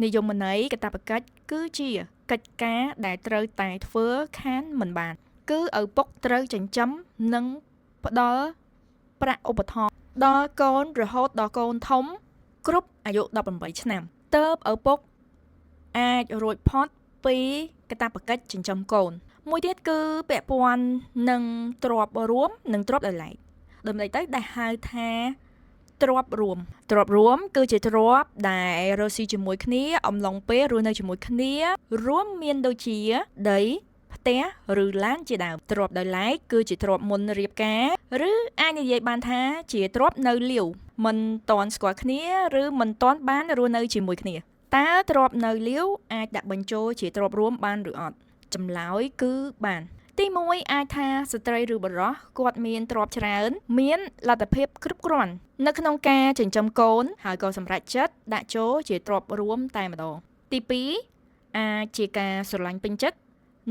និយមន័យកតាបកិច្ចគឺជាកិច្ចការដែលត្រូវតែធ្វើខានមិនបានគឺឪពុកត្រូវចិញ្ចឹមនិងផ្ដល់ប្រាក់ឧបត្ថម្ភដល់កូនរហូតដល់កូនធំគ្រប់អាយុ18ឆ្នាំទើបឪពុកអាចរួចផុតពីកាតព្វកិច្ចចិញ្ចឹមកូនមួយទៀតគឺពាក់ព័ន្ធនឹងទ្រព្យរួមនិងទ្រព្យដោយឡែកដំណេកទៅដែលហៅថាទ្រព្យរួមគឺជាទ្រព្យដែលរកស៊ីជាមួយគ្នាអំឡុងពេលរស់នៅជាមួយគ្នារួមមានដូចជាដីផ្ទះឬឡានជាដើមទ្រព្យដោយឡែកគឺជាទ្រព្យមុនរៀបការឬអាចនិយាយបានថាជាទ្រព្យនៅលាវមិនតន់ស្គាល់គ្នាឬមិនតន់បានរស់នៅជាមួយគ្នាតើទ្រព្យនៅលាវអាចដាក់បញ្ចូលជាទ្រព្យរួមបានឬអត់ចម្លើយគឺបានទី1អាចថាស្ត្រីឬបុរសគាត់មានទ្រព្យច្រើនមានលទ្ធភាពគ្រប់គ្រាន់នៅក្នុងការចិញ្ចឹមកូនហើយក៏សម្រេចចិត្តដាក់ចូលជាទ្រព្យរួមតែម្ដងទី2អាចជាការស្រឡាញ់ពេញចិត្ត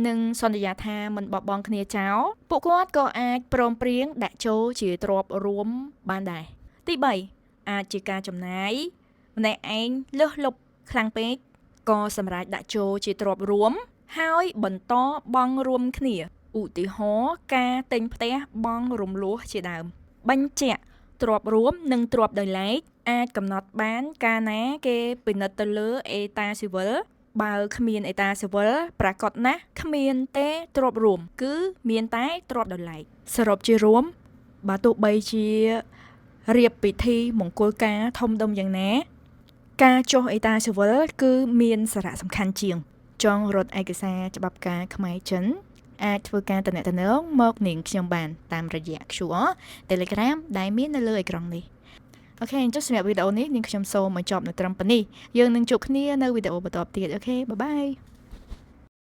និងសន្យាថាមិនបោះបង់គ្នាចោលពួកគាត់ក៏អាចព្រមព្រៀងដាក់ចូលជាទ្រព្យរួមបានដែរទី3អាចជាការចំណាយម្នាក់ឯងលើសលប់ខ្លាំងពេកក៏សម្រេចដាក់ចូលជាទ្រព្យរួមហើយបន្តបង់រួមគ្នាឧទាហរណ៍ការទិញផ្ទះបង់រំលោះជាដើមបញ្ជាក់ទ្រព្យរួមនិងទ្រព្យដោយឡែកអាចកំណត់បានកាលណាគេពិនិត្យទៅលើអេតាស៊ីវិលបើគ្មានអេតាស៊ីវិលប្រាកដណាស់គ្មានទេទ្រព្យរួមគឺមានតែទ្រព្យដោយឡែកសរុបជារួមបើទោះបីជារៀបពិធីមង្គលការធំដុំយ៉ាងណាការចុះអេតាស៊ីវិលគឺមានសារៈសំខាន់ជាងចង់រត់ឯកសារច្បាប់ការខ្មែរចិនអាចធ្វើការទំនាក់ទំនងមកនាងខ្ញុំបានតាមរយៈ QR Telegram ដែលមាននៅលើអេក្រង់នេះអូខេអញ្ចឹងសម្រាប់វីដេអូនេះនាងខ្ញុំសូមបញ្ចប់នៅត្រឹមប៉ុណ្នេះយើងនឹងជួបគ្នានៅវីដេអូបន្តទៀតអូខេបាយបាយ